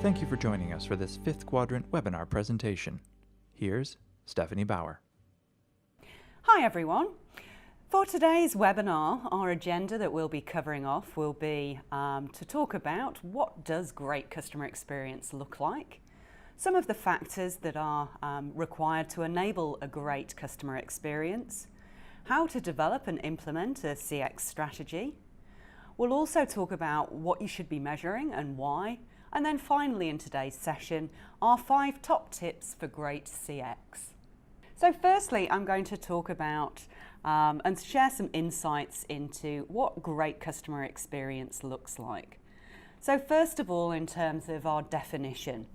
Thank you for joining us for this fifth quadrant webinar presentation. Here's Stephanie Bauer. Hi everyone. For today's webinar, our agenda that we'll be covering off will be to talk about what does great customer experience look like, some of the factors that are required to enable a great customer experience, how to develop and implement a CX strategy. We'll also talk about what you should be measuring and why, and then finally in today's session, our 5 top tips for great CX. So firstly, I'm going to talk about and share some insights into what great customer experience looks like. So first of all, in terms of our definition,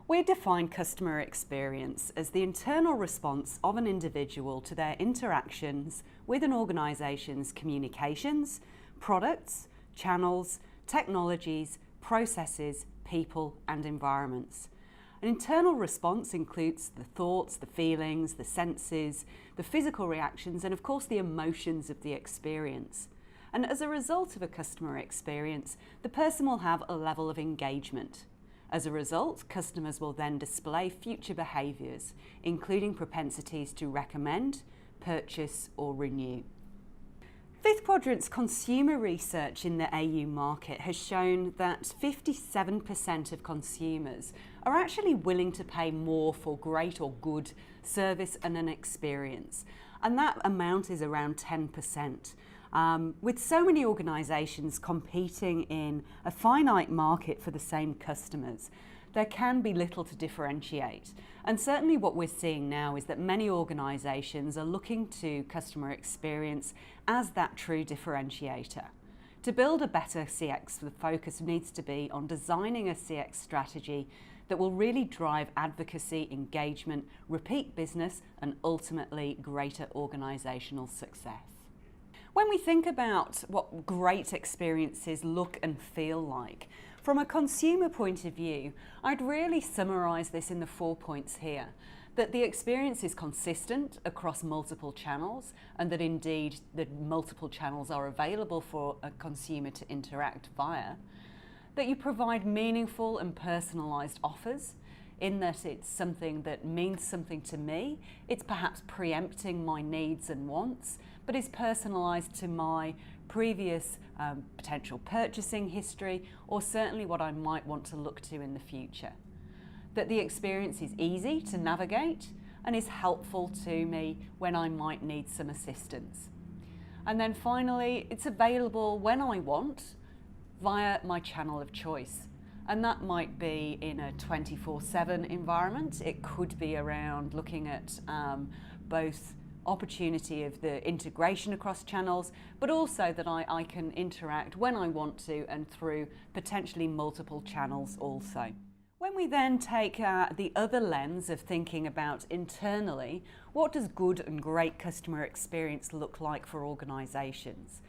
we define customer experience as the internal response of an individual to their interactions with an organization's communications, products, channels, technologies, processes, people, and environments. An internal response includes the thoughts, the feelings, the senses, the physical reactions, and of course the emotions of the experience. And as a result of a customer experience, the person will have a level of engagement. As a result, customers will then display future behaviours, including propensities to recommend, purchase, or renew. Fifth Quadrant's consumer research in the AU market has shown that 57% of consumers are actually willing to pay more for great or good service and an experience. And that amount is around 10%. With so many organisations competing in a finite market for the same customers, there can be little to differentiate. And certainly what we're seeing now is that many organisations are looking to customer experience as that true differentiator. To build a better CX, the focus needs to be on designing a CX strategy that will really drive advocacy, engagement, repeat business, and ultimately greater organisational success. When we think about what great experiences look and feel like, from a consumer point of view, I'd really summarise this in the 4 points here. That the experience is consistent across multiple channels, and that indeed the multiple channels are available for a consumer to interact via. That you provide meaningful and personalised offers, in that it's something that means something to me. It's perhaps preempting my needs and wants, but is personalised to my previous potential purchasing history, or certainly what I might want to look to in the future. That the experience is easy to navigate and is helpful to me when I might need some assistance. And then finally, it's available when I want via my channel of choice. And that might be in a 24/7 environment. It could be around looking at both opportunity of the integration across channels, but also that I can interact when I want to and through potentially multiple channels also. When we then take the other lens of thinking about internally, what does good and great customer experience look like for organisations?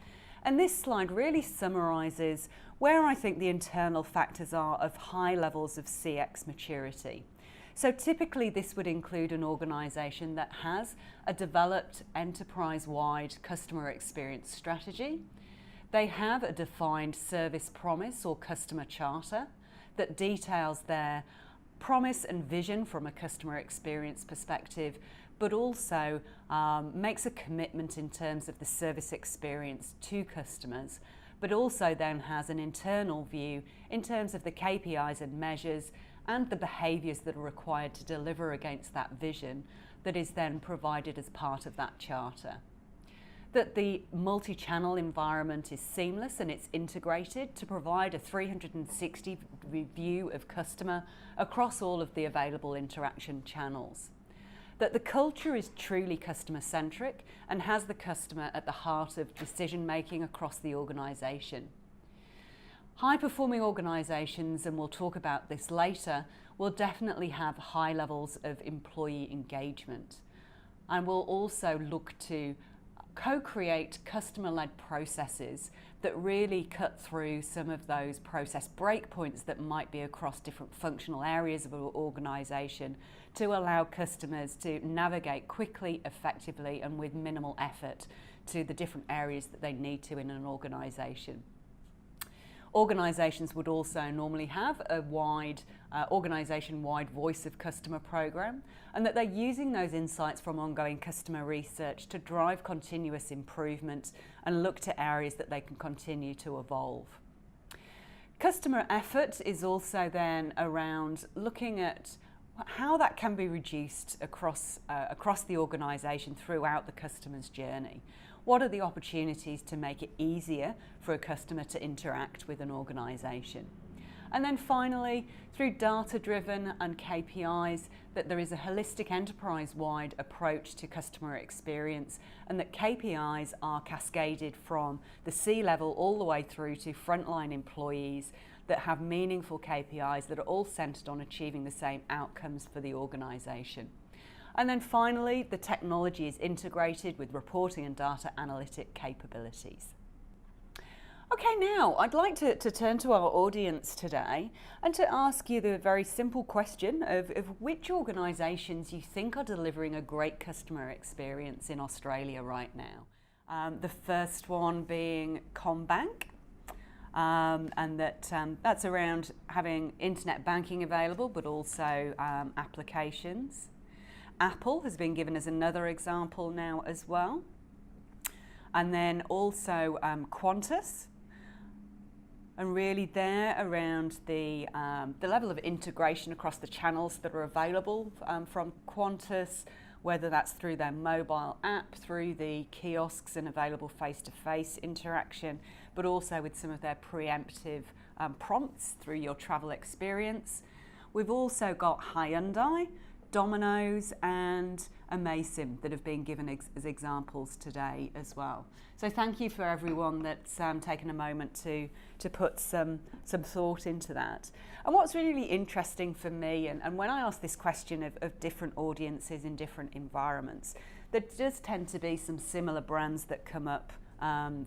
And this slide really summarises where I think the internal factors are of high levels of CX maturity. So typically this would include an organisation that has a developed enterprise-wide customer experience strategy. They have a defined service promise or customer charter that details their promise and vision from a customer experience perspective, but also makes a commitment in terms of the service experience to customers, but also then has an internal view in terms of the KPIs and measures and the behaviours that are required to deliver against that vision that is then provided as part of that charter. That the multi-channel environment is seamless and it's integrated to provide a 360 view of customer across all of the available interaction channels. That the culture is truly customer-centric and has the customer at the heart of decision-making across the organisation. High-performing organisations, and we'll talk about this later, will definitely have high levels of employee engagement, and will also look to co-create customer-led processes that really cut through some of those process breakpoints that might be across different functional areas of an organisation to allow customers to navigate quickly, effectively, and with minimal effort to the different areas that they need to in an organisation. Organisations would also normally have a organisation-wide voice of customer programme, and that they're using those insights from ongoing customer research to drive continuous improvement and look to areas that they can continue to evolve. Customer effort is also then around looking at how that can be reduced across the organisation throughout the customer's journey. What are the opportunities to make it easier for a customer to interact with an organisation? And then finally, through data-driven and KPIs, that there is a holistic enterprise-wide approach to customer experience, and that KPIs are cascaded from the C-level all the way through to frontline employees that have meaningful KPIs that are all centred on achieving the same outcomes for the organisation. And then finally, the technology is integrated with reporting and data analytic capabilities. Okay, now I'd like to turn to our audience today and to ask you the very simple question of which organisations you think are delivering a great customer experience in Australia right now. The first one being CommBank, and that's around having internet banking available, but also applications. Apple has been given as another example now as well. And then also Qantas, and really there around the level of integration across the channels that are available from Qantas, whether that's through their mobile app, through the kiosks and available face-to-face interaction, but also with some of their preemptive prompts through your travel experience. We've also got Hyundai, Domino's and Amasim that have been given as examples today as well. So thank you for everyone that's taken a moment to put some thought into that. And what's really interesting for me, and when I ask this question of different audiences in different environments, there does tend to be some similar brands that come up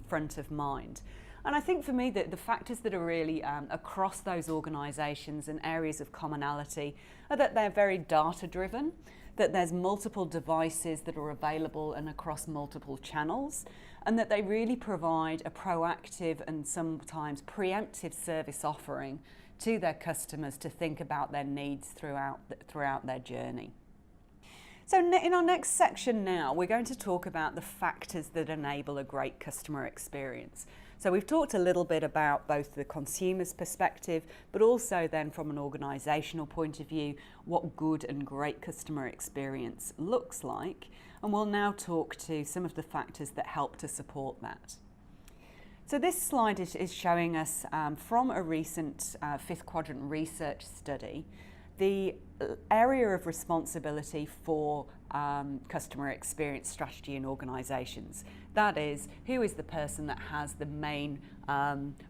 front of mind. And I think for me that the factors that are really across those organisations and areas of commonality are that they're very data driven, that there's multiple devices that are available and across multiple channels, and that they really provide a proactive and sometimes preemptive service offering to their customers to think about their needs throughout their journey. So in our next section now, we're going to talk about the factors that enable a great customer experience. So we've talked a little bit about both the consumer's perspective, but also then from an organisational point of view, what good and great customer experience looks like. And we'll now talk to some of the factors that help to support that. So this slide is showing us from a recent Fifth Quadrant research study, the area of responsibility for customer experience strategy in organisations. That is, who is the person that has the main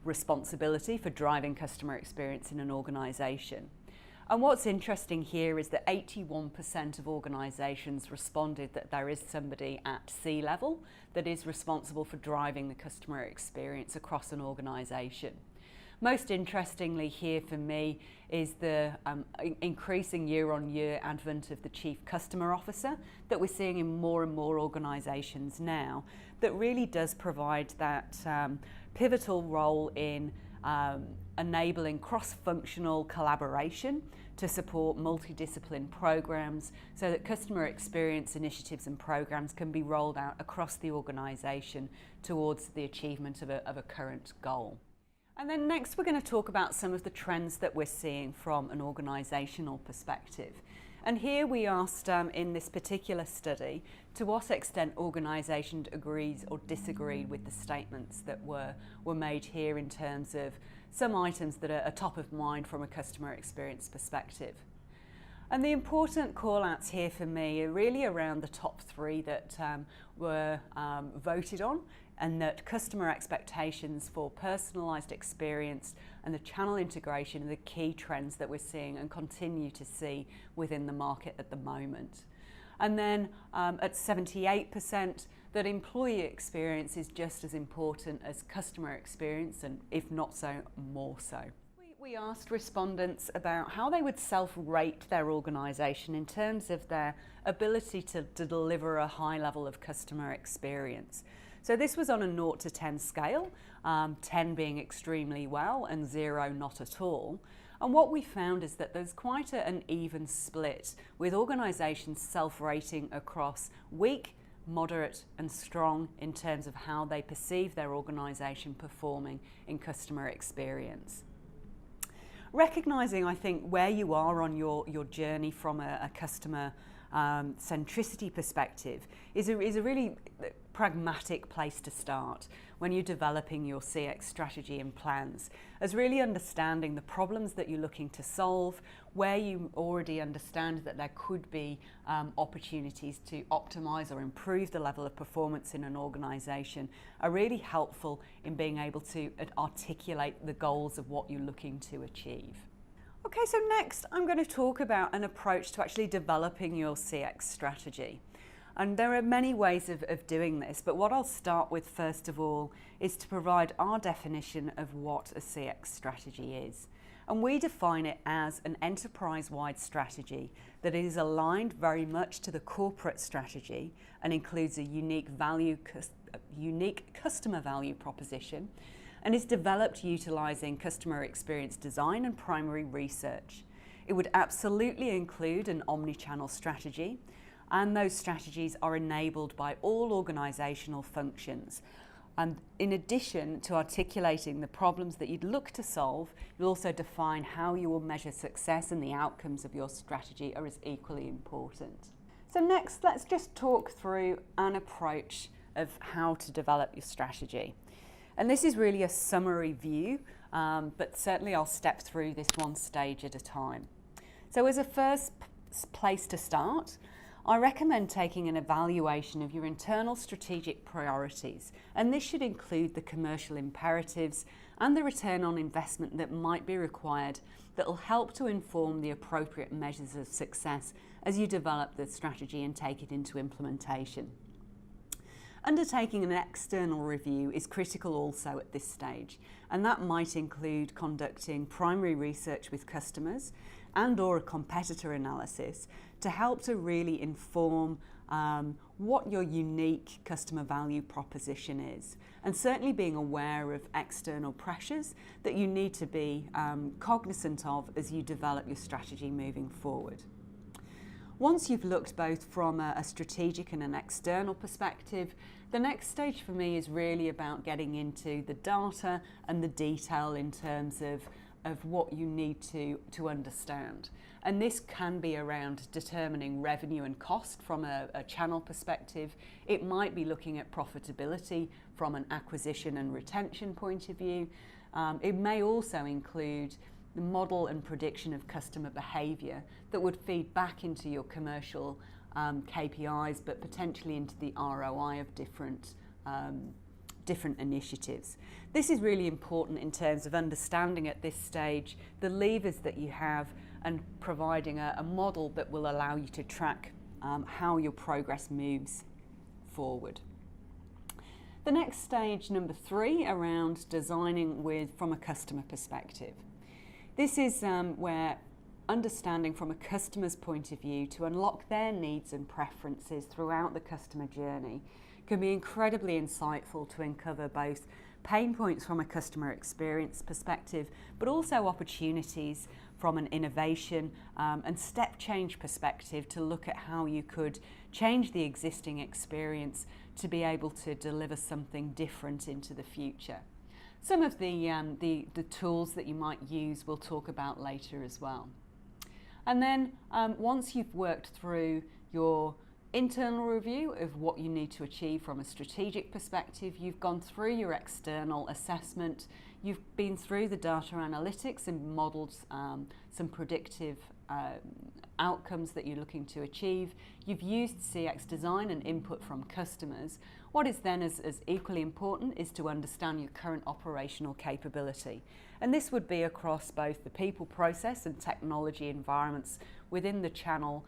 responsibility for driving customer experience in an organisation. And what's interesting here is that 81% of organisations responded that there is somebody at C-level that is responsible for driving the customer experience across an organisation. Most interestingly here for me is the increasing year-on-year advent of the Chief Customer Officer that we're seeing in more and more organisations now, that really does provide that pivotal role in enabling cross-functional collaboration to support multidiscipline programs so that customer experience initiatives and programs can be rolled out across the organisation towards the achievement of a current goal. And then next we're going to talk about some of the trends that we're seeing from an organisational perspective. And here we asked in this particular study to what extent organisations agreed or disagreed with the statements that were made here in terms of some items that are top of mind from a customer experience perspective. And the important call-outs here for me are really around the top three that were voted on, and that customer expectations for personalised experience and the channel integration are the key trends that we're seeing and continue to see within the market at the moment. And then at 78%, that employee experience is just as important as customer experience, and if not so, more so. We asked respondents about how they would self-rate their organisation in terms of their ability to deliver a high level of customer experience. So this was on a 0 to 10 scale, 10 being extremely well and 0 not at all. And what we found is that there's quite an even split, with organisations self-rating across weak, moderate and strong in terms of how they perceive their organisation performing in customer experience. Recognising, I think, where you are on your journey from a customer centricity perspective is a really pragmatic place to start when you're developing your CX strategy and plans, as really understanding the problems that you're looking to solve, where you already understand that there could be opportunities to optimise or improve the level of performance in an organisation, are really helpful in being able to articulate the goals of what you're looking to achieve. Okay, so next I'm going to talk about an approach to actually developing your CX strategy. And there are many ways of doing this, but what I'll start with first of all is to provide our definition of what a CX strategy is. And we define it as an enterprise-wide strategy that is aligned very much to the corporate strategy and includes a unique customer value proposition, and is developed utilising customer experience design and primary research. It would absolutely include an omni-channel strategy, and those strategies are enabled by all organisational functions. And in addition to articulating the problems that you'd look to solve, you'll also define how you will measure success, and the outcomes of your strategy are as equally important. So next, let's just talk through an approach of how to develop your strategy. And this is really a summary view, but certainly I'll step through this one stage at a time. So as a first place to start, I recommend taking an evaluation of your internal strategic priorities, and this should include the commercial imperatives and the return on investment that might be required that will help to inform the appropriate measures of success as you develop the strategy and take it into implementation. Undertaking an external review is critical also at this stage, and that might include conducting primary research with customers and/or a competitor analysis to help to really inform what your unique customer value proposition is, and certainly being aware of external pressures that you need to be cognizant of as you develop your strategy moving forward. Once you've looked both from a strategic and an external perspective, the next stage for me is really about getting into the data and the detail in terms of what you need to understand. And this can be around determining revenue and cost from a channel perspective. It might be looking at profitability from an acquisition and retention point of view. It may also include the model and prediction of customer behaviour that would feed back into your commercial KPIs, but potentially into the ROI of different initiatives. This is really important in terms of understanding at this stage the levers that you have and providing a model that will allow you to track how your progress moves forward. The next stage, number 3, around designing from a customer perspective. This is where understanding from a customer's point of view to unlock their needs and preferences throughout the customer journey can be incredibly insightful to uncover both pain points from a customer experience perspective, but also opportunities from an innovation and step change perspective to look at how you could change the existing experience to be able to deliver something different into the future. Some of the tools that you might use we'll talk about later as well. And then once you've worked through your internal review of what you need to achieve from a strategic perspective, you've gone through your external assessment, you've been through the data analytics and modelled some predictive outcomes that you're looking to achieve, you've used CX design and input from customers. What is then as equally important is to understand your current operational capability. And this would be across both the people, process and technology environments within the channel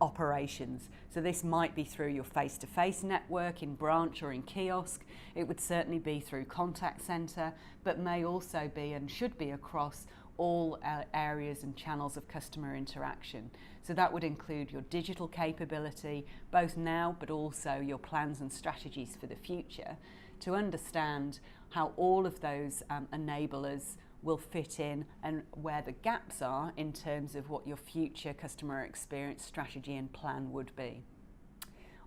operations. So this might be through your face-to-face network in branch or in kiosk. It would certainly be through contact centre, but may also be and should be across all areas and channels of customer interaction. So that would include your digital capability, both now but also your plans and strategies for the future, to understand how all of those enablers will fit in and where the gaps are in terms of what your future customer experience strategy and plan would be.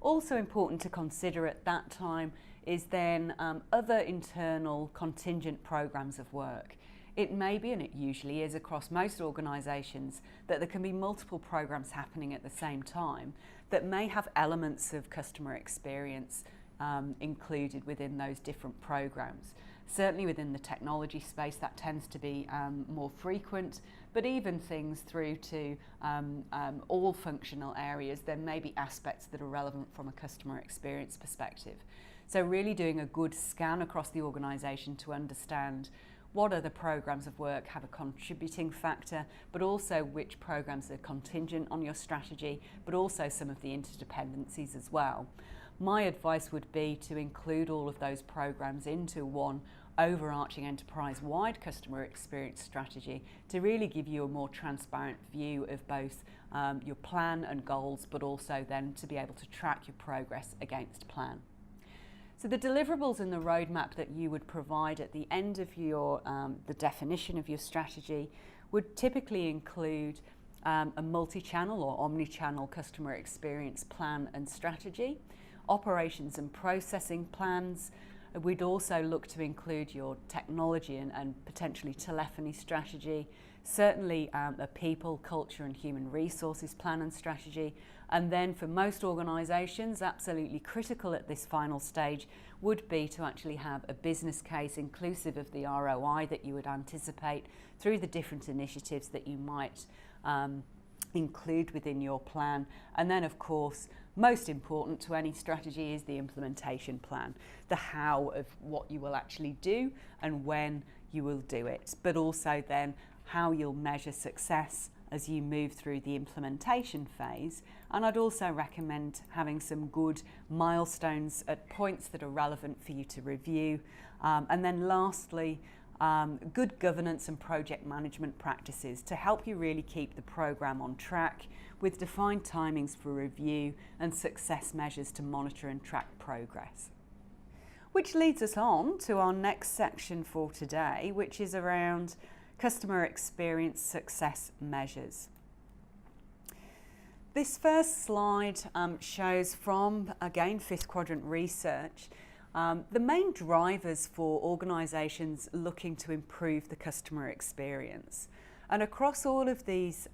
Also important to consider at that time is then other internal contingent programs of work. It may be, and it usually is across most organisations, that there can be multiple programs happening at the same time that may have elements of customer experience included within those different programs. Certainly within the technology space that tends to be more frequent, but even things through to all functional areas, there may be aspects that are relevant from a customer experience perspective. So really doing a good scan across the organisation to understand what other programs of work have a contributing factor, but also which programs are contingent on your strategy, but also some of the interdependencies as well. My advice would be to include all of those programs into one overarching enterprise-wide customer experience strategy to really give you a more transparent view of both your plan and goals, but also then to be able to track your progress against plan. So the deliverables and the roadmap that you would provide at the end of your the definition of your strategy would typically include a multi-channel or omni-channel customer experience plan and strategy, operations and processing plans. We'd also look to include your technology and potentially telephony strategy, certainly a people, culture and human resources plan and strategy. And then for most organisations, absolutely critical at this final stage would be to actually have a business case inclusive of the ROI that you would anticipate through the different initiatives that you might include within your plan. And then of course, most important to any strategy is the implementation plan, the how of what you will actually do and when you will do it, but also then how you'll measure success as you move through the implementation phase. And I'd also recommend having some good milestones at points that are relevant for you to review. And then lastly, good governance and project management practices to help you really keep the program on track with defined timings for review and success measures to monitor and track progress. Which leads us on to our next section for today, which is around customer experience success measures. This first slide shows from, again, fifth quadrant research, the main drivers for organisations looking to improve the customer experience. And across all of these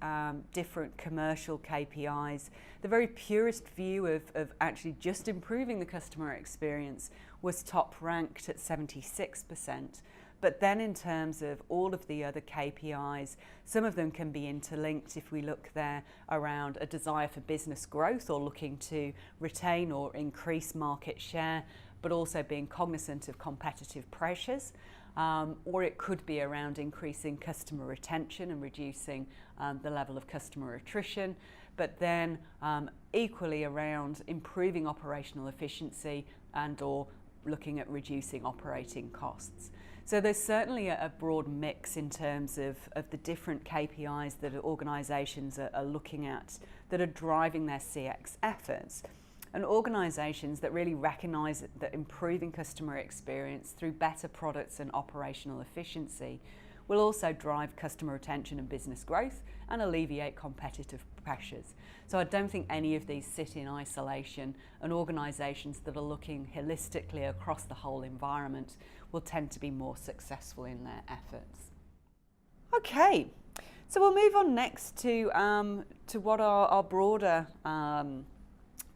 different commercial KPIs, the very purest view of actually just improving the customer experience was top ranked at 76%. But then in terms of all of the other KPIs, some of them can be interlinked if we look there around a desire for business growth or looking to retain or increase market share, but also being cognizant of competitive pressures. Or it could be around increasing customer retention and reducing the level of customer attrition, but then equally around improving operational efficiency and or looking at reducing operating costs. So there's certainly a broad mix in terms of the different KPIs that organisations are looking at that are driving their CX efforts. And organisations that really recognise that improving customer experience through better products and operational efficiency will also drive customer retention and business growth and alleviate competitive pressures. So I don't think any of these sit in isolation, and organisations that are looking holistically across the whole environment will tend to be more successful in their efforts. Okay, so we'll move on next to what our broader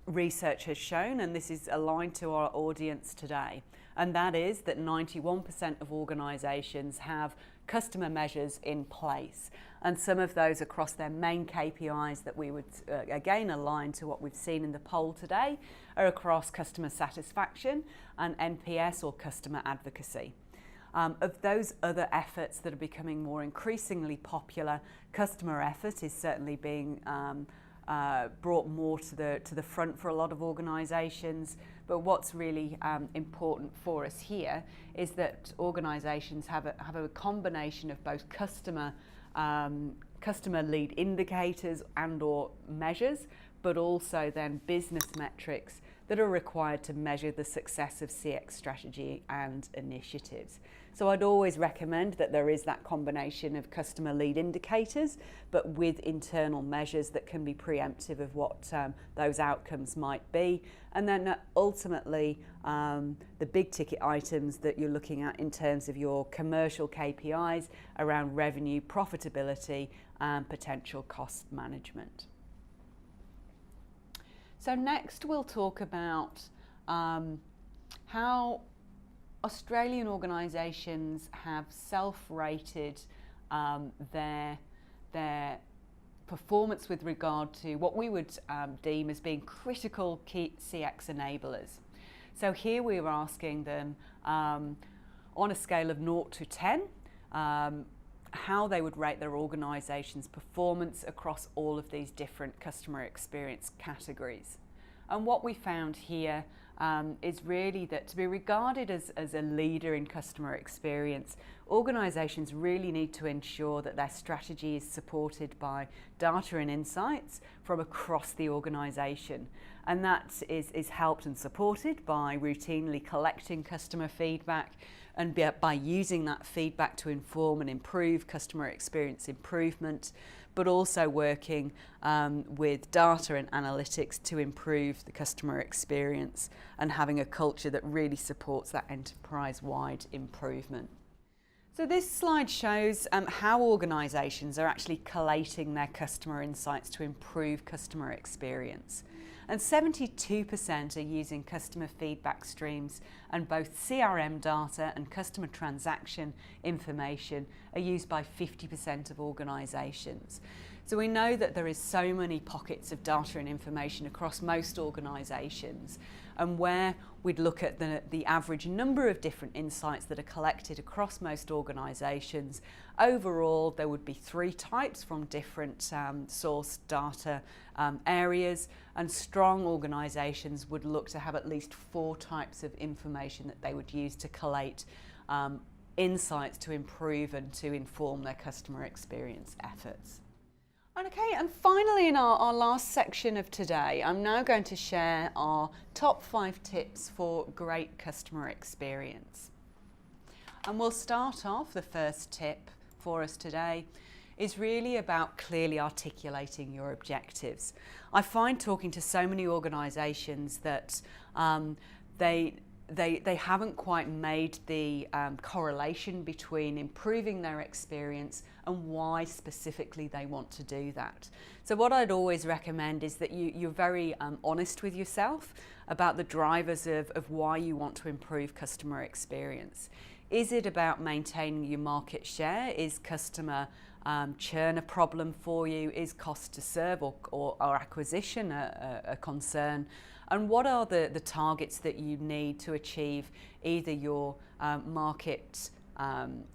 research has shown, and this is aligned to our audience today, and that is that 91% of organisations have customer measures in place, and some of those across their main KPIs that we would again align to what we've seen in the poll today are across customer satisfaction and NPS or customer advocacy. Of those other efforts that are becoming more increasingly popular, customer effort is certainly being brought more to the front for a lot of organisations. But what's really important for us here is that organisations have a combination of both customer lead indicators and or measures, but also then business metrics that are required to measure the success of CX strategy and initiatives. So I'd always recommend that there is that combination of customer lead indicators, but with internal measures that can be preemptive of what those outcomes might be. And then ultimately, the big ticket items that you're looking at in terms of your commercial KPIs around revenue, profitability, and potential cost management. So next we'll talk about how Australian organisations have self-rated their performance with regard to what we would deem as being critical key CX enablers. So here we were asking them on a scale of 0 to 10 how they would rate their organisation's performance across all of these different customer experience categories. And what we found here is really that to be regarded as a leader in customer experience, organisations really need to ensure that their strategy is supported by data and insights from across the organisation. And that is helped and supported by routinely collecting customer feedback and by using that feedback to inform and improve customer experience improvement, but also working with data and analytics to improve the customer experience and having a culture that really supports that enterprise-wide improvement. So this slide shows how organisations are actually collating their customer insights to improve customer experience. And 72% are using customer feedback streams, and both CRM data and customer transaction information are used by 50% of organisations. So we know that there is so many pockets of data and information across most organisations, and where we'd look at the average number of different insights that are collected across most organisations, overall there would be 3 types from different source data areas, and strong organisations would look to have at least 4 types of information that they would use to collate insights to improve and to inform their customer experience efforts. Okay, and finally in our last section of today, I'm now going to share our top 5 tips for great customer experience. And we'll start off, the first tip for us today is really about clearly articulating your objectives. I find talking to so many organisations that they haven't quite made the correlation between improving their experience and why specifically they want to do that. So what I'd always recommend is that you're very honest with yourself about the drivers of why you want to improve customer experience. Is it about maintaining your market share? Is customer churn a problem for you? Is cost to serve or acquisition a concern? And what are the targets that you need to achieve either your market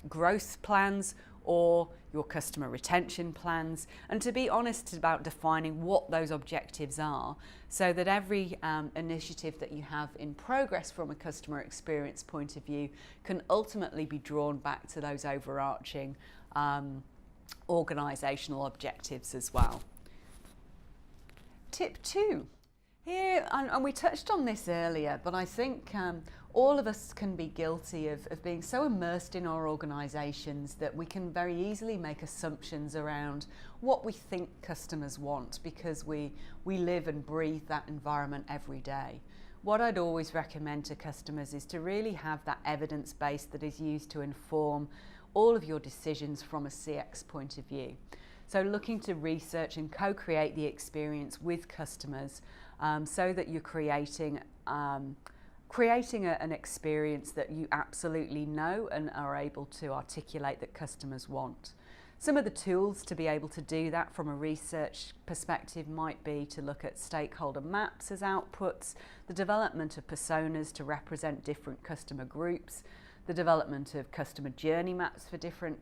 growth plans or your customer retention plans? And to be honest about defining what those objectives are, so that every initiative that you have in progress from a customer experience point of view can ultimately be drawn back to those overarching organisational objectives as well. Tip 2. Here, and we touched on this earlier, but I think all of us can be guilty of being so immersed in our organisations that we can very easily make assumptions around what we think customers want, because we live and breathe that environment every day. What I'd always recommend to customers is to really have that evidence base that is used to inform all of your decisions from a CX point of view. So looking to research and co-create the experience with customers so that you're creating an experience that you absolutely know and are able to articulate that customers want. Some of the tools to be able to do that from a research perspective might be to look at stakeholder maps as outputs, the development of personas to represent different customer groups, the development of customer journey maps for different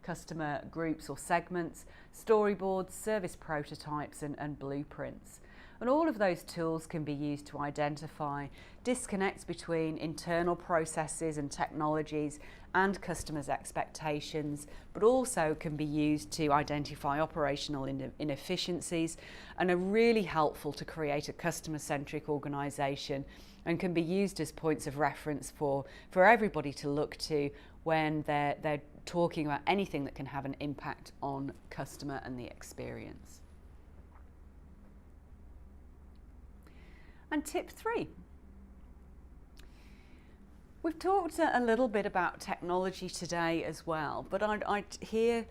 customer groups or segments, storyboards, service prototypes and blueprints. And all of those tools can be used to identify disconnects between internal processes and technologies and customers' expectations, but also can be used to identify operational inefficiencies and are really helpful to create a customer-centric organisation and can be used as points of reference for everybody to look to when they're talking about anything that can have an impact on customer and the experience. And tip 3. We've talked a little bit about technology today as well, but I here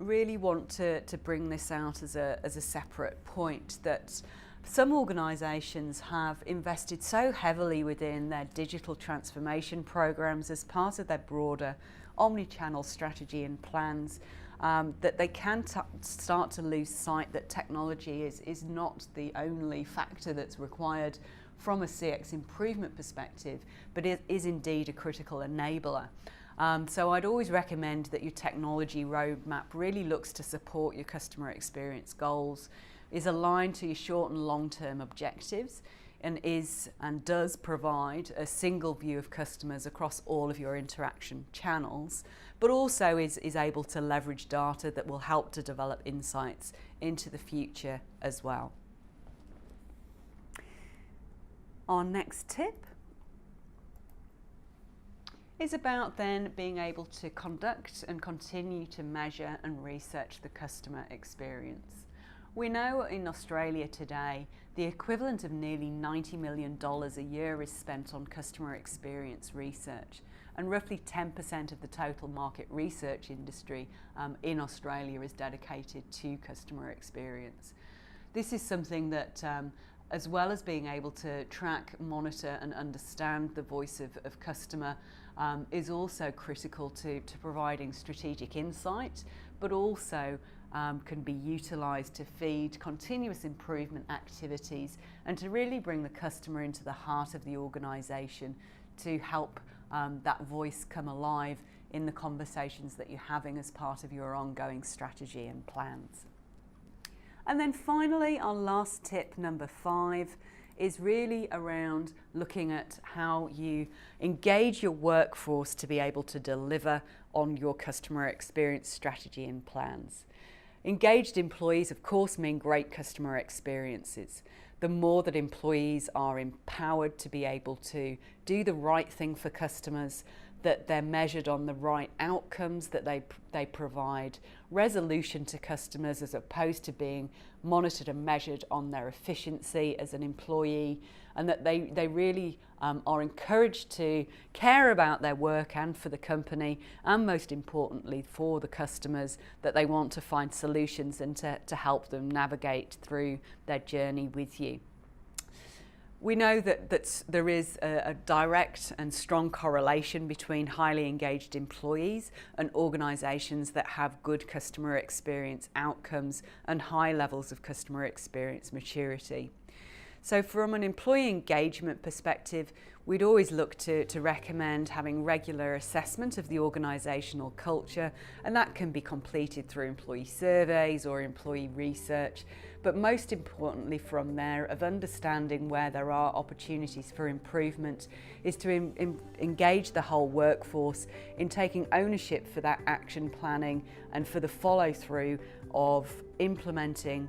really want to bring this out as a separate point, that some organisations have invested so heavily within their digital transformation programs as part of their broader omni-channel strategy and plans, that they can start to lose sight that technology is not the only factor that's required from a CX improvement perspective, but it is indeed a critical enabler. So I'd always recommend that your technology roadmap really looks to support your customer experience goals, is aligned to your short and long-term objectives, and does provide a single view of customers across all of your interaction channels, but also is able to leverage data that will help to develop insights into the future as well. Our next tip is about then being able to conduct and continue to measure and research the customer experience. We know in Australia today the equivalent of nearly $90 million a year is spent on customer experience research, and roughly 10% of the total market research industry in Australia is dedicated to customer experience. This is something that as well as being able to track, monitor and understand the voice of customer, is also critical to providing strategic insight, but also can be utilised to feed continuous improvement activities and to really bring the customer into the heart of the organisation to help that voice come alive in the conversations that you're having as part of your ongoing strategy and plans. And then finally, our last tip, number 5, is really around looking at how you engage your workforce to be able to deliver on your customer experience strategy and plans. Engaged employees, of course, mean great customer experiences. The more that employees are empowered to be able to do the right thing for customers, that they're measured on the right outcomes, that they provide resolution to customers as opposed to being monitored and measured on their efficiency as an employee, and that they really are encouraged to care about their work and for the company, and most importantly for the customers, that they want to find solutions and to help them navigate through their journey with you. We know that there is a direct and strong correlation between highly engaged employees and organisations that have good customer experience outcomes and high levels of customer experience maturity. So from an employee engagement perspective, we'd always look to recommend having regular assessment of the organisational culture, and that can be completed through employee surveys or employee research. But most importantly from there, of understanding where there are opportunities for improvement, is to engage the whole workforce in taking ownership for that action planning and for the follow through of implementing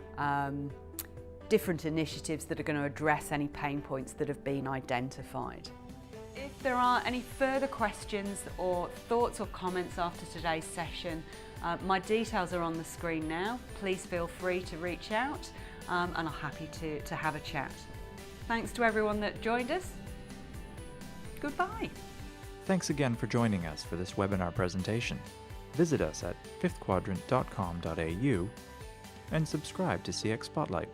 different initiatives that are going to address any pain points that have been identified. If there are any further questions or thoughts or comments after today's session, my details are on the screen now. Please feel free to reach out and I'm happy to have a chat. Thanks to everyone that joined us. Goodbye. Thanks again for joining us for this webinar presentation. Visit us at fifthquadrant.com.au and subscribe to CX Spotlight.